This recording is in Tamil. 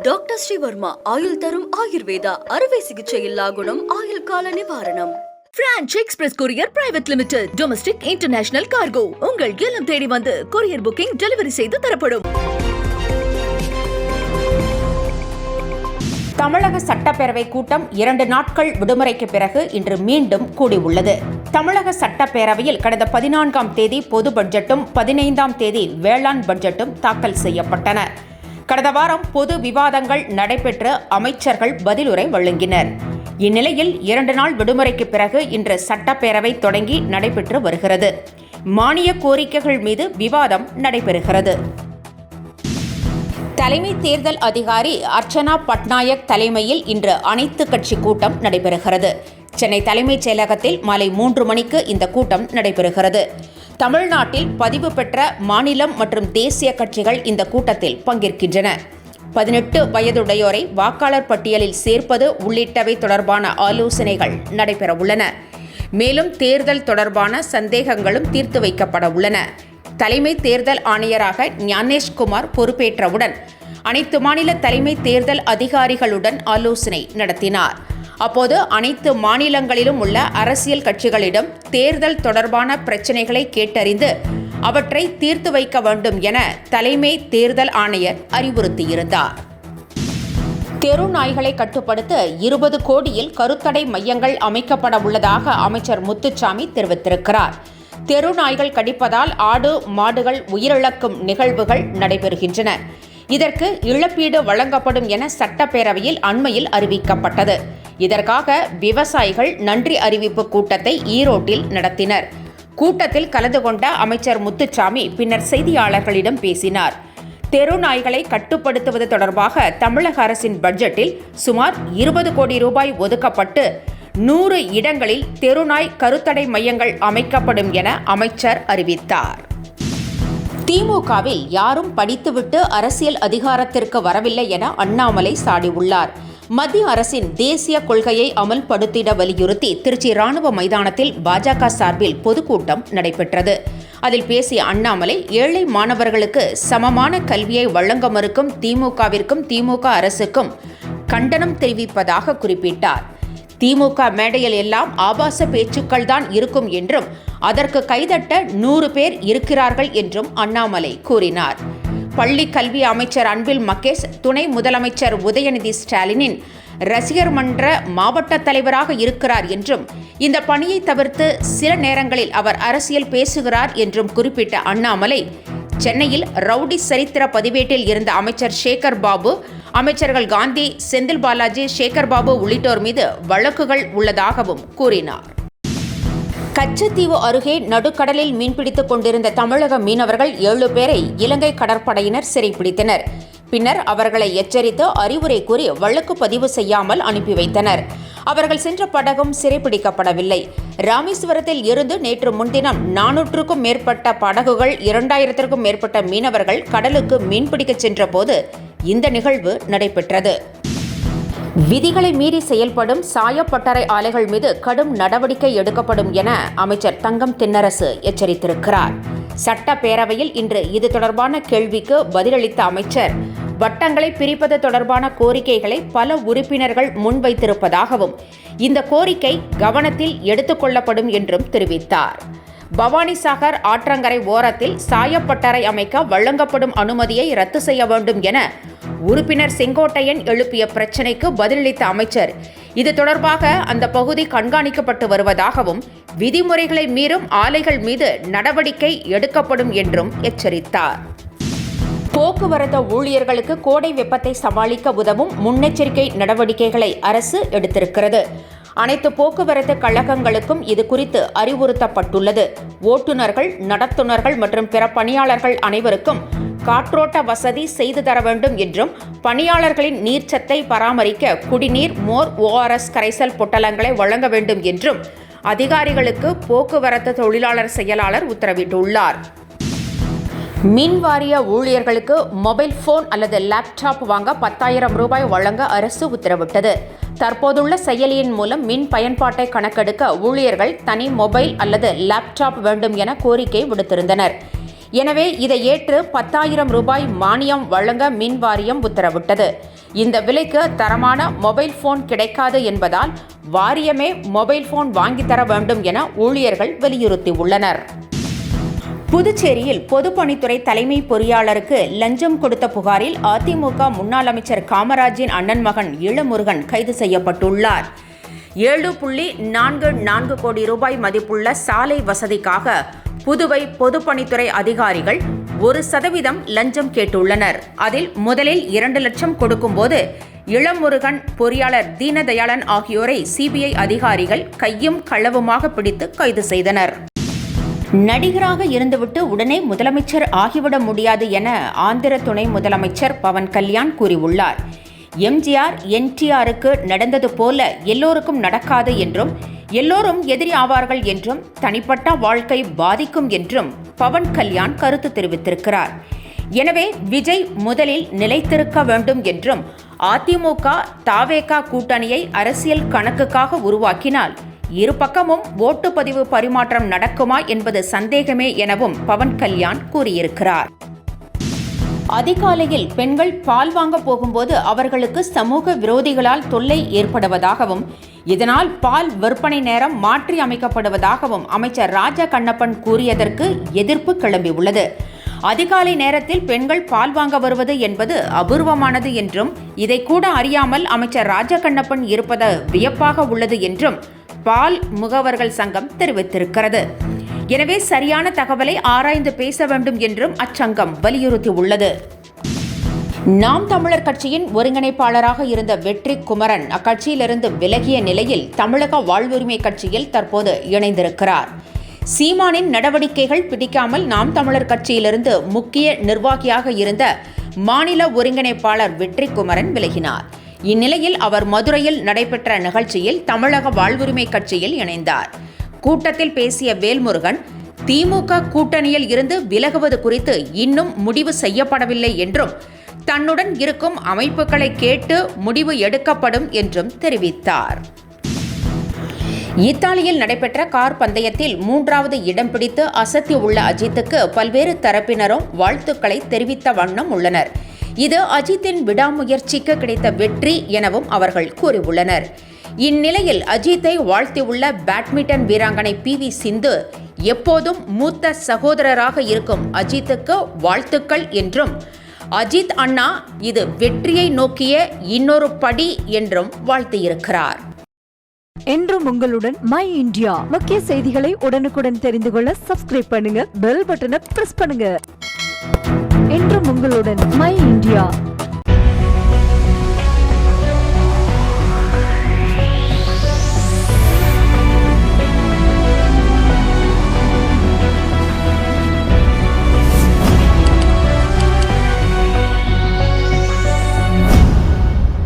டாக்டர் ஸ்ரீவர்மா ஆயுள் தரும் ஆயுர்வேதா அறுவை சிகிச்சையில்லா குணம் ஆயுள் கால நிவாரணம். Branch express courier private limited domestic international cargo உங்கள் இல்லம் தேடி வந்து கொரியர் புக்கிங் டெலிவரி செய்து தரப்படும். தமிழக சட்டப்பேரவை கூட்டம் 2 நாட்கள் விடுமுறைக்கு பிறகு இன்று மீண்டும் கூடியுள்ளது. தமிழக சட்டப்பேரவையில் கடந்த 14ஆம் தேதி பொது பட்ஜெட்டும் 15ஆம் தேதி வேளாண் பட்ஜெட்டும் தாக்கல் செய்யப்பட்டன. கடந்த வாரம் பொது விவாதங்கள் நடைபெற்று அமைச்சர்கள் பதிலுரை வழங்கினர். இந்நிலையில் 2 நாள் விடுமுறைக்கு பிறகு இன்று சட்டப்பேரவை தொடங்கி நடைபெற்று வருகிறது. மானிய கோரிக்கைகள் மீது விவாதம் நடைபெறுகிறது. தலைமை தேர்தல் அதிகாரி அர்ச்சனா பட்நாயக் தலைமையில் இன்று அனைத்து கட்சி கூட்டம் நடைபெறுகிறது. சென்னை தலைமைச் செயலகத்தில் மாலை 3 மணிக்கு இந்த கூட்டம் நடைபெறுகிறது. தமிழ்நாட்டில் பதிவு பெற்ற மாநிலம் மற்றும் தேசிய கட்சிகள் இந்த கூட்டத்தில் பங்கேற்கின்றன. 18 வயதுடையோரை வாக்காளர் பட்டியலில் சேர்ப்பது உள்ளிட்டவை தொடர்பான ஆலோசனைகள் நடைபெறவுள்ளன. மேலும் தேர்தல் தொடர்பான சந்தேகங்களும் தீர்த்து வைக்கப்பட உள்ளன. தலைமை தேர்தல் ஆணையராக ஞானேஷ்குமார் பொறுப்பேற்றவுடன் அனைத்து மாநில தலைமை தேர்தல் அதிகாரிகளுடன் ஆலோசனை நடத்தினார். அப்போது அனைத்து மாநிலங்களிலும் உள்ள அரசியல் கட்சிகளிடம் தேர்தல் தொடர்பான பிரச்சினைகளை கேட்டறிந்து அவற்றை தீர்த்து வைக்க வேண்டும் என தலைமை தேர்தல் ஆணையர் அறிவுறுத்தியிருந்தார். தெரு நாய்களை கட்டுப்படுத்த 20 கோடியில் கருத்தடை மையங்கள் அமைக்கப்பட உள்ளதாக அமைச்சர் முத்துசாமி தெரிவித்திருக்கிறார். தெரு நாய்கள் கடிப்பதால் ஆடு மாடுகள் உயிரிழக்கும் நிகழ்வுகள் நடைபெறுகின்றன. இதற்கு இழப்பீடு வழங்கப்படும் என சட்டப்பேரவையில் அண்மையில் அறிவிக்கப்பட்டது. இதற்காக விவசாயிகள் நன்றி அறிவிப்பு கூட்டத்தை ஈரோட்டில் நடத்தினர். கூட்டத்தில் கலந்து கொண்ட அமைச்சர் முத்துசாமி பின்னர் செய்தியாளர்களிடம் பேசினார். தெரு நாய்களை கட்டுப்படுத்துவது தொடர்பாக தமிழக அரசின் பட்ஜெட்டில் சுமார் 20 கோடி ரூபாய் ஒதுக்கப்பட்டு 100 இடங்களில் தெருநாய் கருத்தடை மையங்கள் அமைக்கப்படும் என அமைச்சர் அறிவித்தார். திமுகவில் யாரும் படித்துவிட்டு அரசியல் அதிகாரத்திற்கு வரவில்லை என அண்ணாமலை சாடியுள்ளார். மத்திய அரசின் தேசிய கொள்கையை அமல்படுத்திட வலியுறுத்தி திருச்சி ராணுவ மைதானத்தில் பாஜக சார்பில் பொதுக்கூட்டம் நடைபெற்றது. அதில் பேசிய அண்ணாமலை ஏழை மாணவர்களுக்கு சமமான கல்வியை வழங்க மறுக்கும் திமுகவிற்கும் திமுக அரசுக்கும் கண்டனம் தெரிவிப்பதாக குறிப்பிட்டார். திமுக மேடையில் எல்லாம் ஆபாச பேச்சுக்கள் தான் இருக்கும் என்றும் அதற்கு கைதட்ட 100 பேர் இருக்கிறார்கள் என்றும் அண்ணாமலை கூறினார். பள்ளி கல்வி அமைச்சர் அன்பில் மகேஷ் துணை முதலமைச்சர் உதயநிதி ஸ்டாலினின் ரசிகர் மன்ற மாவட்ட தலைவராக இருக்கிறார் என்றும் இந்த பணியை தவிர்த்து சில நேரங்களில் அவர் அரசியல் பேசுகிறார் என்றும் குறிப்பிட்ட அண்ணாமலை சென்னையில் ரவுடி சரித்திர பதிவேட்டில் இருந்த அமைச்சர் சேகர் பாபு, அமைச்சர்கள் காந்தி, செந்தில் பாலாஜி, சேகர் பாபு உள்ளிட்டோர் மீது வழக்குகள் உள்ளதாகவும் கூறினார். கச்சத்தீவு அருகே நடுக்கடலில் மீன்பிடித்துக் கொண்டிருந்த தமிழக மீனவர்கள் 7 பேரை இலங்கை கடற்படையினர் சிறைப்பிடித்தனர். பின்னர் அவர்களை எச்சரித்து அறிவுரை கூறி வழக்கு பதிவு செய்யாமல் அனுப்பி வைத்தனர். அவர்கள் சென்ற படகும் சிறைப்பிடிக்கப்படவில்லை. ராமேஸ்வரத்தில் இருந்து நேற்று முன்தினம் 400க்கும் மேற்பட்ட படகுகள் 2000க்கும் மேற்பட்ட மீனவர்கள் கடலுக்கு மீன்பிடிக்கச் சென்ற போது இந்த நிகழ்வு நடைபெற்றது. விதிகளை மீறி செயல்படும் சாயப்பட்டறை ஆலைகள் மீது கடும் நடவடிக்கை எடுக்கப்படும் என அமைச்சர் தங்கம் தென்னரசு எச்சரித்திருக்கிறார். சட்டப்பேரவையில் இன்று இது தொடர்பான கேள்விக்கு பதிலளித்த அமைச்சர் வட்டங்களை பிரிப்பது தொடர்பான கோரிக்கைகளை பல உறுப்பினர்கள் முன்வைத்திருப்பதாகவும் இந்த கோரிக்கை கவனத்தில் எடுத்துக்கொள்ளப்படும் என்றும் தெரிவித்தார். பவானிசாகர் ஆற்றங்கரை ஓரத்தில் சாயப்பட்டறை அமைக்க வழங்கப்படும் அனுமதியை ரத்து செய்ய வேண்டும் என உறுப்பினர் செங்கோட்டையன் எழுப்பிய பிரச்சினைக்கு பதிலளித்த அமைச்சர் இது தொடர்பாக அந்த பகுதி கண்காணிக்கப்பட்டு வருவதாகவும் விதிமுறைகளை மீறும் ஆலைகள் மீது நடவடிக்கை எடுக்கப்படும் என்றும் எச்சரித்தார். போக்குவரத்து ஊழியர்களுக்கு கோடை வெப்பத்தை சமாளிக்க உதவும் முன்னெச்சரிக்கை நடவடிக்கைகளை அரசு எடுத்திருக்கிறது. அனைத்து போக்குவரத்து கழகங்களுக்கும் இது குறித்து அறிவுறுத்தப்பட்டுள்ளது. ஓட்டுநர்கள், நடத்துனர்கள் மற்றும் பிற பணியாளர்கள் அனைவருக்கும் காற்றோட்ட வசதி செய்து தர வேண்டும் என்றும் பணியாளர்களின் நீர்ச்சத்தை பராமரிக்க குடிநீர், மோர், ORS கரைசல் பொட்டலங்களை வழங்க வேண்டும் என்றும் அதிகாரிகளுக்கு போக்குவரத்து தொழிலாளர் செயலாளர் உத்தரவிட்டுள்ளார். மின் வாரிய ஊழியர்களுக்கு மொபைல் போன் அல்லது லேப்டாப் வாங்க 10,000 ரூபாய் வழங்க அரசு உத்தரவிட்டது. தற்போதுள்ள செயலியின் மூலம் மின் பயன்பாட்டை கணக்கெடுக்க ஊழியர்கள் தனி மொபைல் அல்லது லேப்டாப் வேண்டும் என கோரிக்கை விடுத்திருந்தனர். எனவே இதை ஏற்று 10,000 ரூபாய் மானியம் வழங்க மின் வாரியம் உத்தரவிட்டது. இந்த விலைக்கு தரமான மொபைல் போன் கிடைக்காது என்பதால் வாரியமே மொபைல் போன் வாங்கி தர வேண்டும் என ஊழியர்கள் வலியுறுத்தியுள்ளனர். புதுச்சேரியில் பொதுப்பணித்துறை தலைமை பொறியாளருக்கு லஞ்சம் கொடுத்த புகாரில் அதிமுக முன்னாள் அமைச்சர் காமராஜின் அண்ணன் மகன் இளமுருகன் கைது செய்யப்பட்டுள்ளார். 7.44 கோடி ரூபாய் மதிப்புள்ள சாலை வசதிக்காக புதுவை பொதுப்பணித்துறை அதிகாரிகள் 1% லஞ்சம் கேட்டுள்ளனர். அதில் முதலில் 2 லட்சம் கொடுக்கும்போது இளமுருகன், பொறியாளர் தீனதயாளன் ஆகியோரை சிபிஐ அதிகாரிகள் கையும் களவுமாக பிடித்து கைது செய்தனர். நடிகராக இருந்துவிட்டு உடனே முதலமைச்சர் ஆகிவிட முடியாது என ஆந்திர துணை முதலமைச்சர் பவன் கல்யாண் கூறியுள்ளார். எம்ஜிஆர், என்டிஆருக்கு நடந்தது போல எல்லோருக்கும் நடக்காது என்றும், எல்லோரும் எதிரி ஆவார்கள் என்றும், தனிப்பட்ட வாழ்க்கை பாதிக்கும் என்றும் பவன் கல்யாண் கருத்து தெரிவித்திருக்கிறார். எனவே விஜய் முதலில் நிலைத்திருக்க வேண்டும் என்றும், அதிமுக தாவேகா கூட்டணியை அரசியல் கணக்குக்காக உருவாக்கினால் இரு பக்கமும் ஓட்டுப்பதிவு பரிமாற்றம் நடக்குமா என்பது சந்தேகமே எனவும் பவன் கல்யாண் கூறியிருக்கிறார். அதிகாலையில் பெண்கள் பால் வாங்க போகும்போது அவர்களுக்கு சமூக விரோதிகளால் தொல்லை ஏற்படுவதாகவும், இதனால் பால் விற்பனை நேரம் மாற்றி அமைக்கப்படுவதாகவும் அமைச்சர் ராஜா கண்ணப்பன் கூறியதற்கு எதிர்ப்பு கிளம்பியுள்ளது. அதிகாலை நேரத்தில் பெண்கள் பால் வாங்க வருவது என்பது அபூர்வமானது என்றும், இதை கூட அறியாமல் அமைச்சர் ராஜா கண்ணப்பன் இருப்பது வியப்பாக உள்ளது என்றும் பால் முகவர்கள் சங்கம் தெரிவித்திருக்கிறது. எனவே சரியான தகவலை ஆராய்ந்து பேச வேண்டும் என்றும் அச்சங்கம் வலியுறுத்தியுள்ளது. நாம் தமிழர் கட்சியின் ஒருங்கிணைப்பாளராக இருந்த வெற்றி குமரன் அக்கட்சியிலிருந்து விலகிய நிலையில் தமிழக வாழ்வுரிமை கட்சியில் தற்போது இணைந்திருக்கிறார். சீமானின் நடவடிக்கைகள் பிடிக்காமல் நாம் தமிழர் கட்சியிலிருந்து முக்கிய நிர்வாகியாக இருந்த மாநில ஒருங்கிணைப்பாளர் வெற்றி குமரன் விலகினார். இந்நிலையில் அவர் மதுரையில் நடைபெற்ற நிகழ்ச்சியில் தமிழக வாழ்வுரிமை கட்சியில் இணைந்தார். கூட்டத்தில் பேசிய வேல்முருகன், திமுக கூட்டணியில் இருந்து விலகுவது குறித்து இன்னும் முடிவு செய்யப்படவில்லை என்றும், தன்னுடன் இருக்கும் அமைப்புகளை கேட்டு முடிவு எடுக்கப்படும் என்றும் தெரிவித்தார். இத்தாலியில் நடைபெற்ற கார் பந்தயத்தில் 3வது இடம் பிடித்து அசத்தியுள்ள அஜித்துக்கு பல்வேறு தரப்பினரும் வாழ்த்துக்களை தெரிவித்த வண்ணம் உள்ளனர். இது அஜித்தின் விடாமுயற்சிக்கு கிடைத்த வெற்றி எனவும் அவர்கள் கூறியுள்ளனர். இந்நிலையில் அஜித்தை வாழ்த்தியுள்ள பேட்மிண்டன் வீராங்கனை PV சிந்து, எப்போதும் மூத்த சகோதரராக இருக்கும் அஜித்துக்கு வாழ்த்துக்கள் என்றும், அஜித் அண்ணா இது வெற்றியை நோக்கிய இன்னொரு படி என்றும் வாழ்த்தியிருக்கிறார். என்றும் உங்களுடன் மை இந்தியா. முக்கிய செய்திகளை உடனுக்குடன் தெரிந்து கொள்ள சப்ஸ்கிரைப் பண்ணுங்க, பெல் பட்டனை பிரஸ் பண்ணுங்க. என்றும் உங்களுடன் மை இந்தியா.